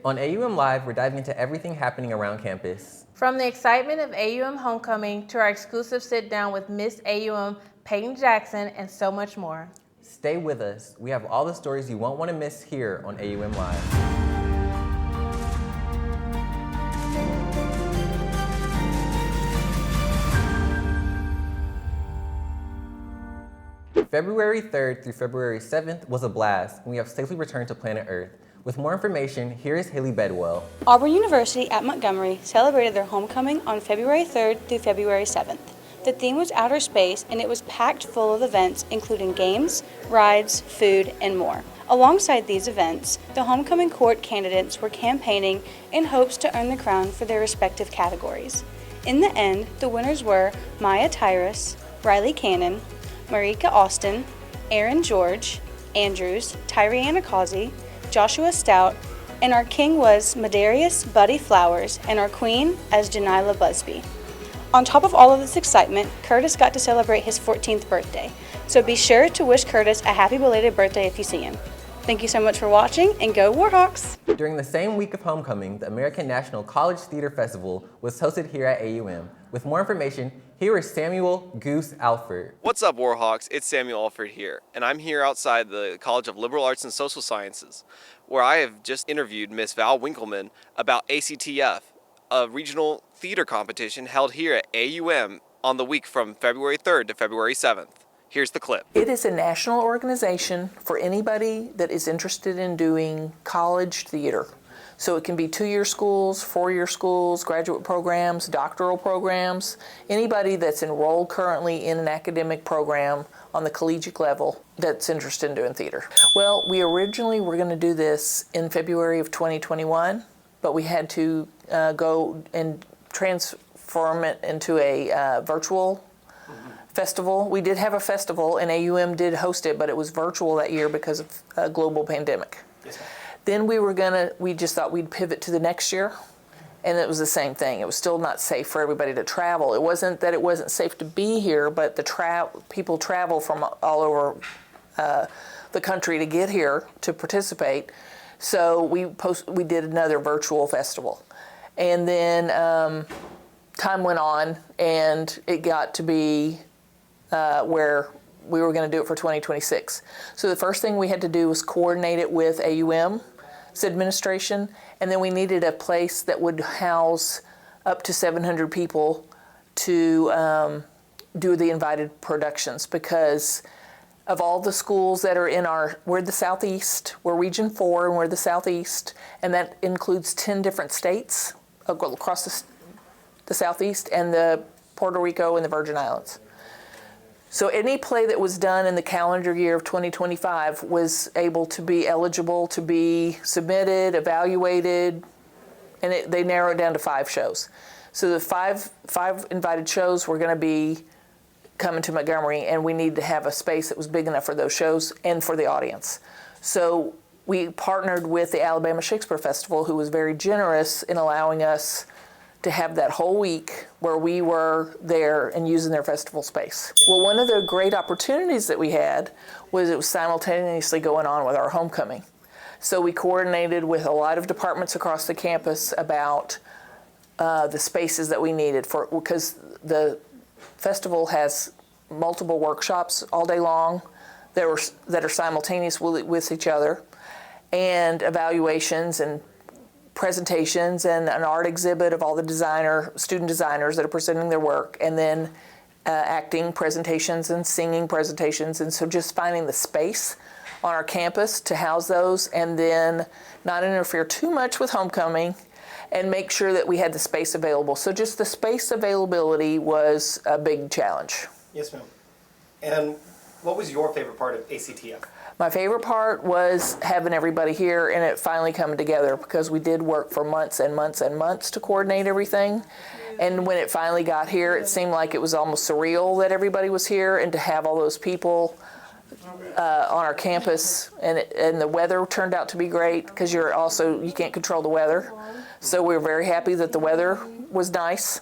On AUM Live, we're diving into everything happening around campus. From the excitement of AUM homecoming to our exclusive sit-down with Miss AUM Peyton Jackson and so much more. Stay with us. We have all the stories you won't want to miss here on AUM Live. February 3rd through February 7th was a blast, and we have safely returned to planet Earth. With more information, here is Haley Bedwell. Auburn University at Montgomery celebrated their homecoming on February 3rd through February 7th. The theme was outer space, and it was packed full of events including games, rides, food, and more. Alongside these events, the homecoming court candidates were campaigning in hopes to earn the crown for their respective categories. In the end, the winners were Maya Tyrus, Riley Cannon, Marika Austin, Aaron George, Andrews, Tyree Anacazzi, Joshua Stout, and our king was Medarius Buddy Flowers, and our queen as Janila Busby. On top of all of this excitement, Curtis got to celebrate his 14th birthday, so be sure to wish Curtis a happy belated birthday if you see him. Thank you so much for watching, and go Warhawks! During the same week of homecoming, the American National College Theater Festival was hosted here at AUM. With more information, here is Samuel Goose Alford. What's up, Warhawks? It's Samuel Alford here, and I'm here outside the College of Liberal Arts and Social Sciences, where I have just interviewed Miss Val Winkleman about ACTF, a regional theater competition held here at AUM on the week from February 3rd to February 7th. Here's the clip. It is a national organization for anybody that is interested in doing college theater. So it can be 2-year schools, 4-year schools, graduate programs, doctoral programs, anybody that's enrolled currently in an academic program on the collegiate level that's interested in doing theater. Well, we originally were going to do this in February of 2021, but we had to go and transform it into a virtual festival. We did have a festival, and AUM did host it, but it was virtual that year because of a global pandemic. Yes, ma'am. Then we just thought we'd pivot to the next year, and it was the same thing. It was still not safe for everybody to travel. It wasn't that it wasn't safe to be here, but people travel from all over the country to get here to participate. So we did another virtual festival. And then time went on, and it got to be where we were going to do it for 2026. So the first thing we had to do was coordinate it with AUM's administration, and then we needed a place that would house up to 700 people to do the invited productions, because of all the schools that are we're the Southeast, we're Region 4, and we're the Southeast, and that includes 10 different states across the Southeast, and the Puerto Rico and the Virgin Islands. So any play that was done in the calendar year of 2025 was able to be eligible to be submitted, evaluated, and they narrowed it down to 5 shows. So the five invited shows were going to be coming to Montgomery, and we needed to have a space that was big enough for those shows and for the audience. So we partnered with the Alabama Shakespeare Festival, who was very generous in allowing us to have that whole week where we were there and using their festival space. Well, one of the great opportunities that we had was it was simultaneously going on with our homecoming. So we coordinated with a lot of departments across the campus about the spaces that we needed because the festival has multiple workshops all day long that are simultaneous with each other, and evaluations and presentations and an art exhibit of all the student designers that are presenting their work, and then acting presentations and singing presentations. And so just finding the space on our campus to house those, and then not interfere too much with homecoming and make sure that we had the space available. So just the space availability was a big challenge. Yes, ma'am. And what was your favorite part of ACTF? My favorite part was having everybody here and it finally coming together, because we did work for months and months and months to coordinate everything. And when it finally got here, it seemed like it was almost surreal that everybody was here, and to have all those people on our campus. And the weather turned out to be great, because you can't control the weather. So we were very happy that the weather was nice,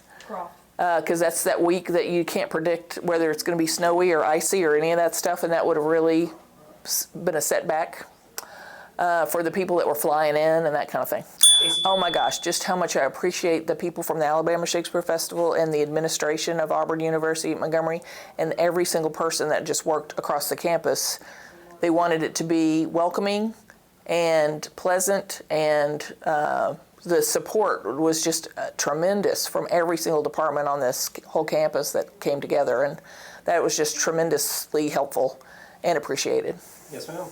because that's that week that you can't predict whether it's going to be snowy or icy or any of that stuff, and that would have really been a setback for the people that were flying in and that kind of thing. Oh my gosh, just how much I appreciate the people from the Alabama Shakespeare Festival and the administration of Auburn University at Montgomery and every single person that just worked across the campus. They wanted it to be welcoming and pleasant, and the support was just tremendous from every single department on this whole campus that came together, and that was just tremendously helpful and appreciated. Yes, ma'am.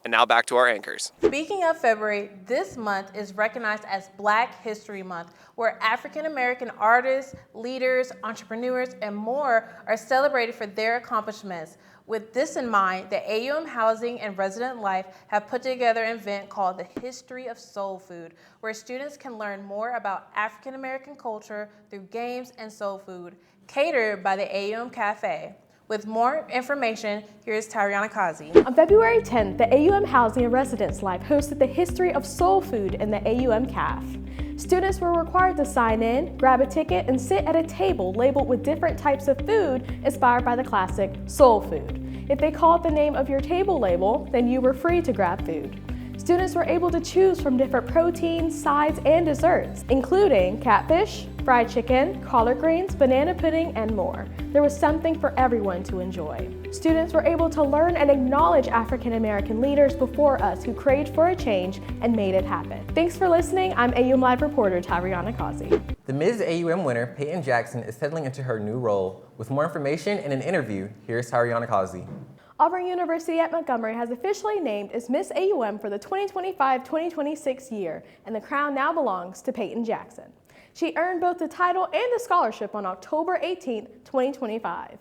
And now back to our anchors. Speaking of February, this month is recognized as Black History Month, where African American artists, leaders, entrepreneurs, and more are celebrated for their accomplishments. With this in mind, the AUM Housing and Resident Life have put together an event called The History of Soul Food, where students can learn more about African American culture through games and soul food, catered by the AUM Cafe. With more information, here's Tariana Kazi. On February 10th, the AUM Housing and Residence Life hosted the History of Soul Food in the AUM CAF. Students were required to sign in, grab a ticket, and sit at a table labeled with different types of food inspired by the classic soul food. If they called the name of your table label, then you were free to grab food. Students were able to choose from different proteins, sides, and desserts, including catfish, fried chicken, collard greens, banana pudding, and more. There was something for everyone to enjoy. Students were able to learn and acknowledge African American leaders before us who craved for a change and made it happen. Thanks for listening. I'm AUMLive reporter Tariana Kazi. The Ms. AUM winner, Peyton Jackson, is settling into her new role. With more information and an interview, here's Tariana Kazi. Auburn University at Montgomery has officially named as Miss AUM for the 2025-2026 year, and the crown now belongs to Peyton Jackson. She earned both the title and the scholarship on October 18, 2025.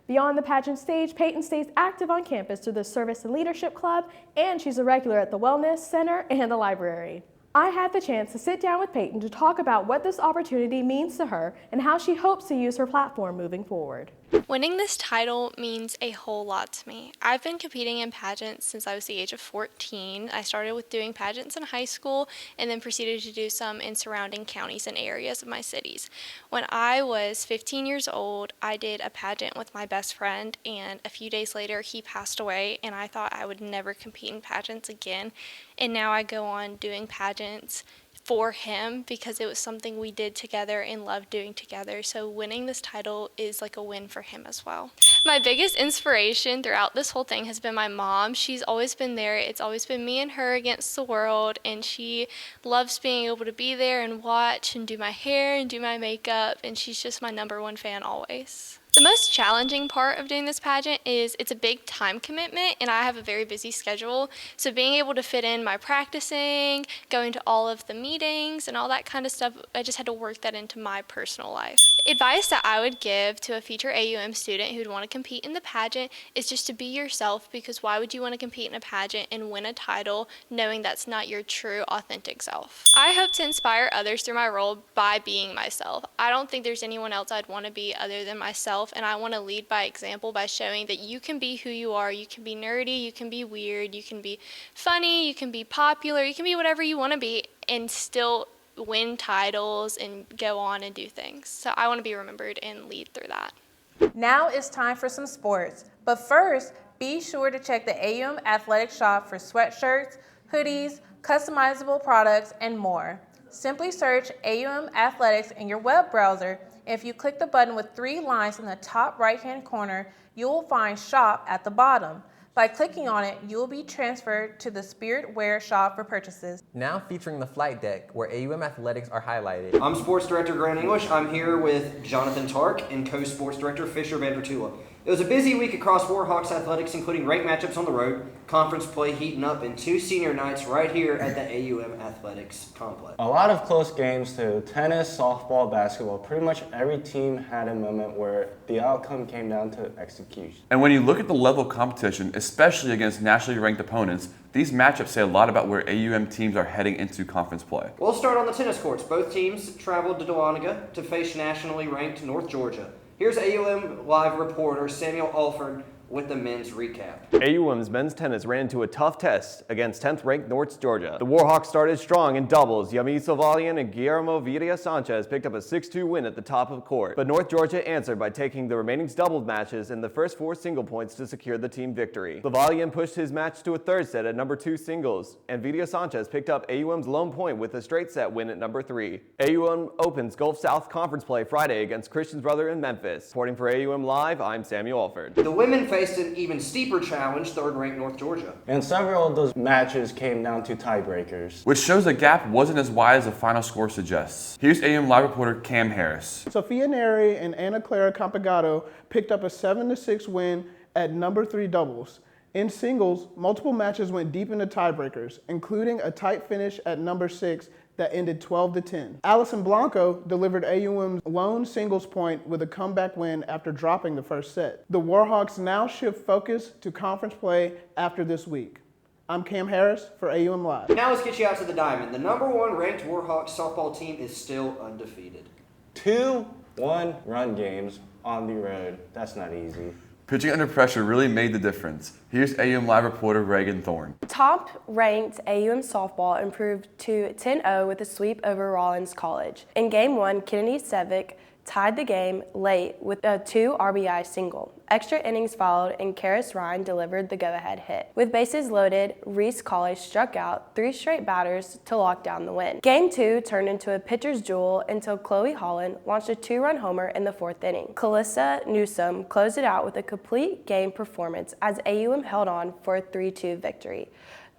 Beyond the pageant stage, Peyton stays active on campus through the Service and Leadership Club, and she's a regular at the Wellness Center and the library. I had the chance to sit down with Peyton to talk about what this opportunity means to her and how she hopes to use her platform moving forward. Winning this title means a whole lot to me. I've been competing in pageants since I was the age of 14. I started with doing pageants in high school and then proceeded to do some in surrounding counties and areas of my cities. When I was 15 years old, I did a pageant with my best friend, and a few days later he passed away, and I thought I would never compete in pageants again. And now I go on doing pageants for him because it was something we did together and loved doing together. So winning this title is like a win for him as well. My biggest inspiration throughout this whole thing has been my mom. She's always been there. It's always been me and her against the world, and she loves being able to be there and watch and do my hair and do my makeup, and she's just my #1 fan always. The most challenging part of doing this pageant is it's a big time commitment, and I have a very busy schedule. So being able to fit in my practicing, going to all of the meetings and all that kind of stuff, I just had to work that into my personal life. Advice that I would give to a future AUM student who'd want to compete in the pageant is just to be yourself, because why would you want to compete in a pageant and win a title knowing that's not your true, authentic self? I hope to inspire others through my role by being myself. I don't think there's anyone else I'd want to be other than myself. And I want to lead by example by showing that you can be who you are. You can be nerdy, you can be weird, you can be funny, you can be popular, you can be whatever you want to be and still win titles and go on and do things. So I want to be remembered and lead through that. Now it's time for some sports. But first, be sure to check the AUM Athletic Shop for sweatshirts, hoodies, customizable products, and more. Simply search AUM Athletics in your web browser. If you click the button with 3 lines in the top right-hand corner, you will find Shop at the bottom. By clicking on it, you will be transferred to the Spirit Wear shop for purchases. Now featuring the flight deck, where AUM athletics are highlighted. I'm Sports Director Grant English. I'm here with Jonathan Tark and Co-Sports Director Fisher Vandertula. It was a busy week across Warhawks athletics, including ranked matchups on the road, conference play heating up, and 2 senior nights right here at the AUM Athletics Complex. A lot of close games too. Tennis, softball, basketball. Pretty much every team had a moment where the outcome came down to execution. And when you look at the level of competition, especially against nationally ranked opponents, these matchups say a lot about where AUM teams are heading into conference play. We'll start on the tennis courts. Both teams traveled to Dahlonega to face nationally ranked North Georgia. Here's AUMLive reporter Samuel Alford with the men's recap. AUM's men's tennis ran into a tough test against 10th-ranked North Georgia. The Warhawks started strong in doubles. Yami Savalian and Guillermo Vidia Sanchez picked up a 6-2 win at the top of the court, but North Georgia answered by taking the remaining doubles matches in the first 4 single points to secure the team victory. Savalian pushed his match to a third set at number 2 singles, and Vidia Sanchez picked up AUM's lone point with a straight set win at number 3. AUM opens Gulf South Conference play Friday against Christian's Brother in Memphis. Reporting for AUM Live, I'm Samuel Alford. The women faced an even steeper challenge, 3rd-ranked North Georgia. And several of those matches came down to tiebreakers, which shows the gap wasn't as wide as the final score suggests. Here's AUM Live reporter Cam Harris. Sophia Neri and Ana Clara Campagado picked up a 7-6 win at number 3 doubles. In singles, multiple matches went deep into tiebreakers, including a tight finish at number 6 that ended 12-10. Allison Blanco delivered AUM's lone singles point with a comeback win after dropping the first set. The Warhawks now shift focus to conference play after this week. I'm Cam Harris for AUM Live. Now let's get you out to the diamond. The number 1 ranked Warhawks softball team is still undefeated. 2 one-run games on the road. That's not easy. Pitching under pressure really made the difference. Here's AUM Live reporter Reagan Thorne. Top-ranked AUM softball improved to 10-0 with a sweep over Rollins College. In Game 1, Kennedy Sevick tied the game late with a 2 RBI single. Extra innings followed and Karis Ryan delivered the go-ahead hit. With bases loaded, Reese College struck out 3 straight batters to lock down the win. Game 2 turned into a pitcher's duel until Chloe Holland launched a 2-run homer in the 4th inning. Calissa Newsome closed it out with a complete game performance as AUM held on for a 3-2 victory.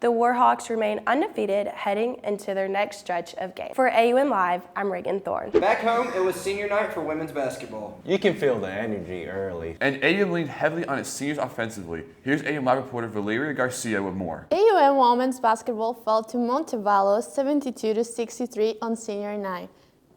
The Warhawks remain undefeated heading into their next stretch of games. For AUM Live, I'm Reagan Thorne. Back home, it was senior night for women's basketball. You can feel the energy early. And AUM leaned heavily on its seniors offensively. Here's AUM Live reporter Valeria Garcia with more. AUM women's basketball fell to Montevallo 72-63 on senior night.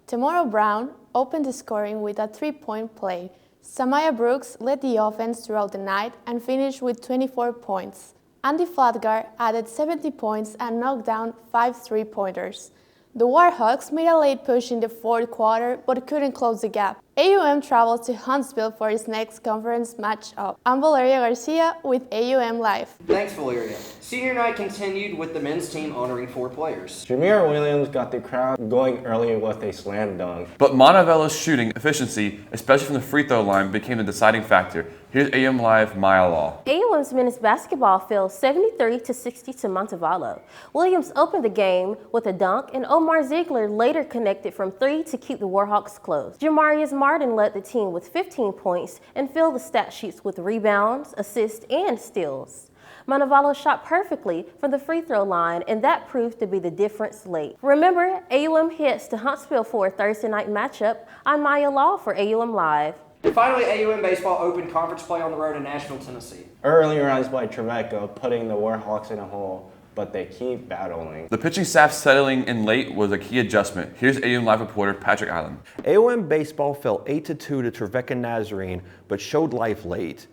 Tamara Brown opened the scoring with a 3-point play. Samaya Brooks led the offense throughout the night and finished with 24 points. Andy Flatgar added 70 points and knocked down 5 3-pointers. The Warhawks made a late push in the 4th quarter but couldn't close the gap. AUM travels to Huntsville for its next conference matchup. I'm Valeria Garcia with AUM Live. Thanks, Valeria. Senior night continued with the men's team honoring 4 players. Jameer Williams got the crowd going early with a slam dunk. But Montevallo's shooting efficiency, especially from the free throw line, became the deciding factor. Here's AUM Live Maya Law. AUM's men's basketball fell 73-60 to Montevallo. Williams opened the game with a dunk, and Omar Ziegler later connected from 3 to keep the Warhawks close. Jamarius Martin led the team with 15 points and filled the stat sheets with rebounds, assists, and steals. Montevallo shot perfectly from the free throw line, and that proved to be the difference late. Remember, AUM heads to Huntsville for a Thursday night matchup. I'm Maya Law for AUM Live. And finally, AUM baseball opened conference play on the road in Nashville, Tennessee. Early runs by Trevecca putting the Warhawks in a hole, but they keep battling. The pitching staff settling in late was a key adjustment. Here's AUM Live reporter Patrick Allen. AUM baseball fell 8-2 to Trevecca Nazarene, but showed life late.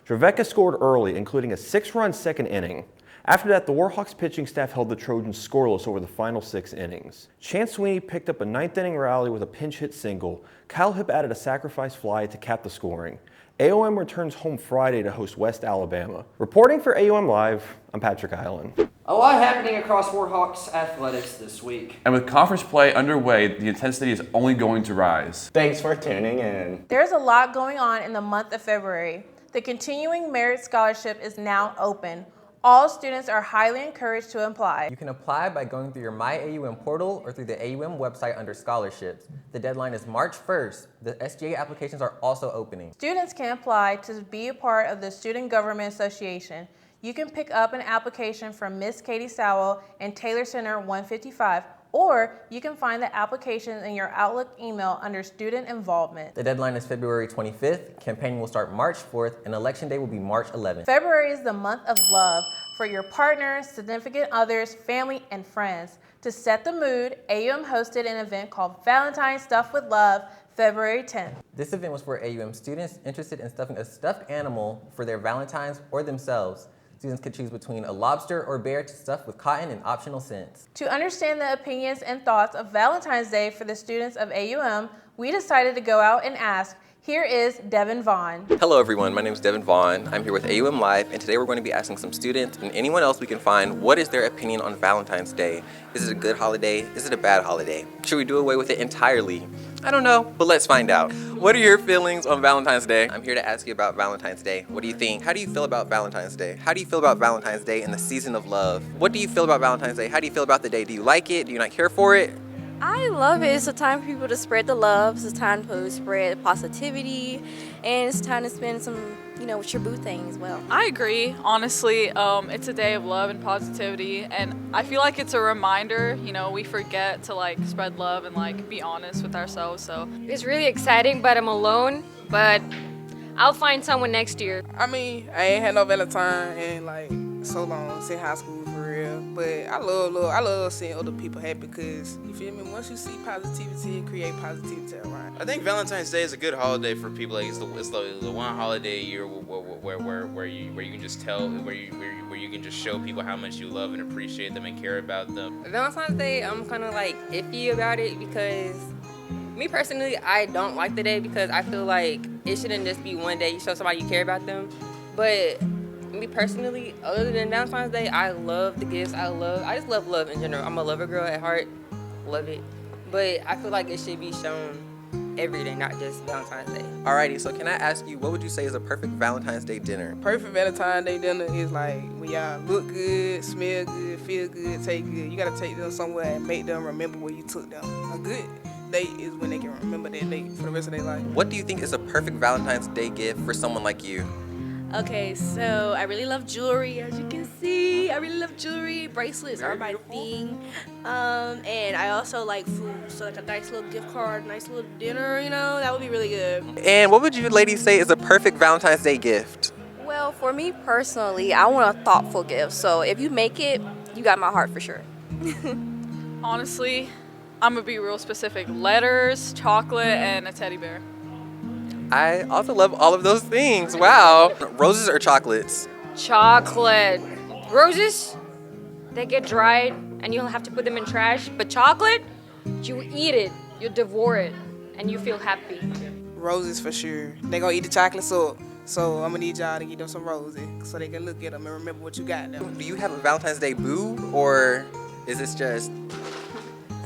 Trevecca scored early, including a 6-run second inning. After that, the Warhawks pitching staff held the Trojans scoreless over the final 6 innings. Chance Sweeney picked up a 9th-inning rally with a pinch hit single. Kyle Hipp added a sacrifice fly to cap the scoring. AUM returns home Friday to host West Alabama. Reporting for AUM Live, I'm Patrick Island. A lot happening across Warhawks athletics this week. And with conference play underway, the intensity is only going to rise. Thanks for tuning in. There's a lot going on in the month of February. The Continuing Merit Scholarship is now open. All students are highly encouraged to apply. You can apply by going through your MyAUM portal or through the AUM website under scholarships. The deadline is March 1st. The SGA applications are also opening. Students can apply to be a part of the Student Government Association. You can pick up an application from Miss Katie Sowell and Taylor Center 155, or you can find the applications in your Outlook email under Student Involvement. The deadline is February 25th. Campaigning will start March 4th, and Election Day will be March 11th. February is the month of love for your partners, significant others, family, and friends. To set the mood, AUM hosted an event called Valentine's Stuff with Love, February 10th. This event was for AUM students interested in stuffing a stuffed animal for their Valentines or themselves. Students could choose between a lobster or bear to stuff with cotton and optional scents. To understand the opinions and thoughts of Valentine's Day for the students of AUM, we decided to go out and ask. Here is Devin Vaughn. Hello everyone, my name is Devin Vaughn. I'm here with AUMLive, and today we're going to be asking some students and anyone else we can find what is their opinion on Valentine's Day. Is it a good holiday? Is it a bad holiday? Should we do away with it entirely? I don't know, but let's find out. What are your feelings on Valentine's Day? I'm here to ask you about Valentine's Day. What do you think? How do you feel about Valentine's Day? How do you feel about Valentine's Day and the season of love? What do you feel about Valentine's Day? How do you feel about the day? Do you like it? Do you not care for it? I love it. It's a time for people to spread the love. It's a time to spread positivity, and it's time to spend some, with your boo thing as well. I agree. Honestly, it's a day of love and positivity, and I feel like it's a reminder. We forget to spread love and be honest with ourselves. So it's really exciting, but I'm alone. But I'll find someone next year. I mean, I ain't had no Valentine in so long since high school. But I love seeing other people happy because, you feel me, once you see positivity, it create positivity around. I think Valentine's Day is a good holiday for people. It's the one holiday a year where you can just tell, where you can just show people how much you love and appreciate them and care about them. Valentine's Day, I'm kind of iffy about it because me personally, I don't like the day because I feel like it shouldn't just be one day you show somebody you care about them. But me personally, other than Valentine's Day, I love the gifts. I just love love in general. I'm a lover girl at heart, love it. But I feel like it should be shown every day, not just Valentine's Day. Alrighty, so can I ask you, what would you say is a perfect Valentine's Day dinner? Perfect Valentine's Day dinner is when y'all look good, smell good, feel good, taste good. You gotta take them somewhere and make them remember where you took them. A good date is when they can remember that date for the rest of their life. What do you think is a perfect Valentine's Day gift for someone like you? Okay, so I really love jewelry, as you can see. I really love jewelry. Bracelets are my thing. And I also like food. So a nice little gift card, nice little dinner, that would be really good. And what would you ladies say is a perfect Valentine's Day gift? Well, for me personally, I want a thoughtful gift. So if you make it, you got my heart for sure. honestly, I'm gonna be real specific. Letters, chocolate, and a teddy bear. I also love all of those things. Wow. Roses or chocolates? Chocolate. Roses, they get dried and you'll have to put them in trash. But chocolate, you eat it, you devour it, and you feel happy. Roses for sure. They gonna eat the chocolate syrup. So I'm gonna need y'all to get them some roses so they can look at them and remember what you got now. Do you have a Valentine's Day boo, or is this just...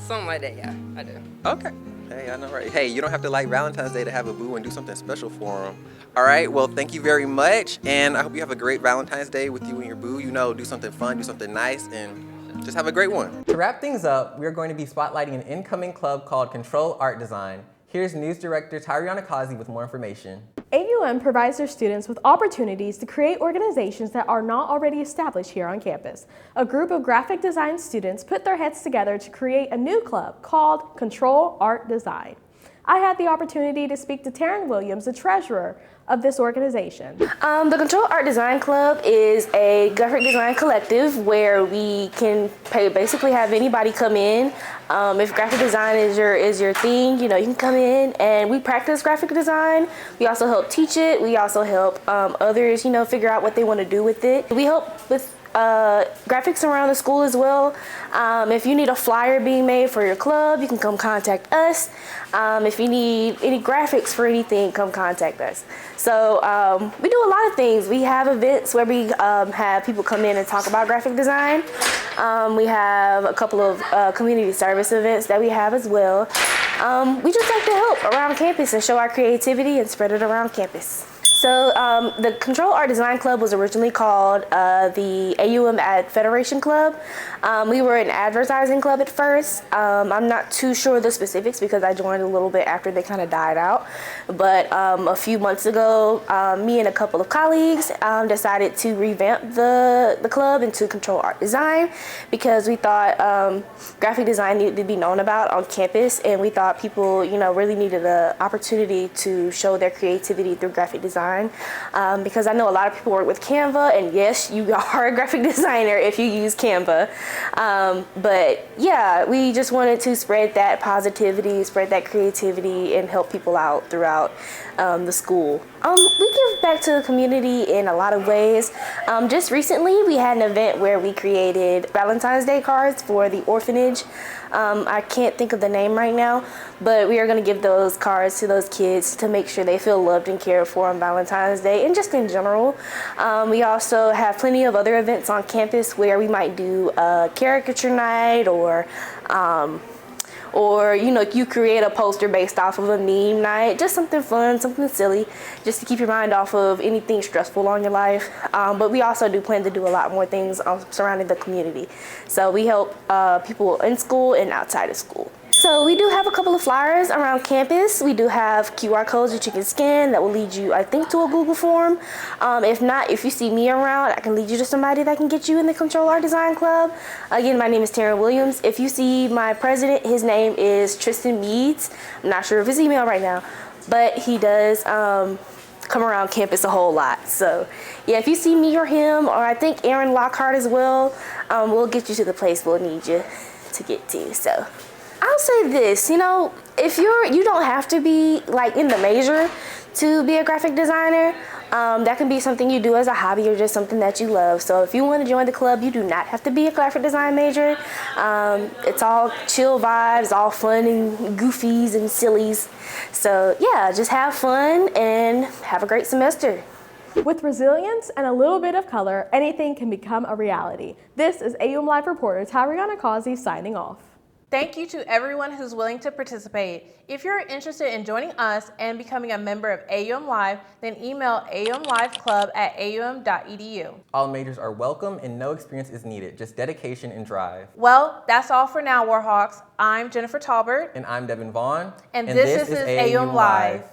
Something like that, yeah, I do. Okay. Hey, I know, right? Hey, you don't have to like Valentine's Day to have a boo and do something special for them. All right, well, thank you very much, and I hope you have a great Valentine's Day with you and your boo. Do something fun, do something nice, and just have a great one. To wrap things up, we're going to be spotlighting an incoming club called Control Art Design. Here's News Director Tyriana Kazi with more information. AUM provides their students with opportunities to create organizations that are not already established here on campus. A group of graphic design students put their heads together to create a new club called Control Art Design. I had the opportunity to speak to Taryn Williams, the treasurer of this organization. The Control Art Design Club is a graphic design collective where we can basically have anybody come in. If graphic design is your thing, you can come in and we practice graphic design. We also help teach it. We also help others, figure out what they want to do with it. We help with graphics around the school as well. If you need a flyer being made for your club, you can come contact us. If you need any graphics for anything, come contact us. So we do a lot of things. We have events where we have people come in and talk about graphic design. We have a couple of community service events that we have as well. We just like to help around campus and show our creativity and spread it around campus. So the Control Art Design Club was originally called the AUM Ad Federation Club. We were an advertising club at first. I'm not too sure of the specifics because I joined a little bit after they kind of died out. But a few months ago, me and a couple of colleagues decided to revamp the club into Control Art Design because we thought graphic design needed to be known about on campus, and we thought people, really needed an opportunity to show their creativity through graphic design. Because I know a lot of people work with Canva, and yes, you are a graphic designer if you use Canva. But yeah, we just wanted to spread that positivity, spread that creativity, and help people out throughout the school. We give back to the community in a lot of ways. Just recently, we had an event where we created Valentine's Day cards for the orphanage. I can't think of the name right now, but we are going to give those cards to those kids to make sure they feel loved and cared for on Valentine's Day and just in general. We also have plenty of other events on campus where we might do a caricature night or you create a poster based off of a meme night, just something fun, something silly, just to keep your mind off of anything stressful on your life. But we also do plan to do a lot more things surrounding the community. So we help people in school and outside of school. So we do have a couple of flyers around campus. We do have QR codes that you can scan that will lead you, I think, to a Google form. If not, if you see me around, I can lead you to somebody that can get you in the Control Art Design Club. Again, my name is Taryn Williams. If you see my president, his name is Tristan Meads. I'm not sure of his email right now, but he does come around campus a whole lot. So yeah, if you see me or him, or I think Aaron Lockhart as well, we'll get you to the place we'll need you to get to. So I'll say this, if you don't have to be like in the major to be a graphic designer. That can be something you do as a hobby or just something that you love. So if you want to join the club, you do not have to be a graphic design major. It's all chill vibes, all fun and goofies and sillies. So yeah, just have fun and have a great semester. With resilience and a little bit of color, anything can become a reality. This is AUMLive reporter Tyriana Causey signing off. Thank you to everyone who's willing to participate. If you're interested in joining us and becoming a member of AUMLive, then email aumliveclub@aum.edu. All majors are welcome and no experience is needed, just dedication and drive. Well, that's all for now, Warhawks. I'm Jennifer Talbert. And I'm Devin Vaughn. And this is AUMLive.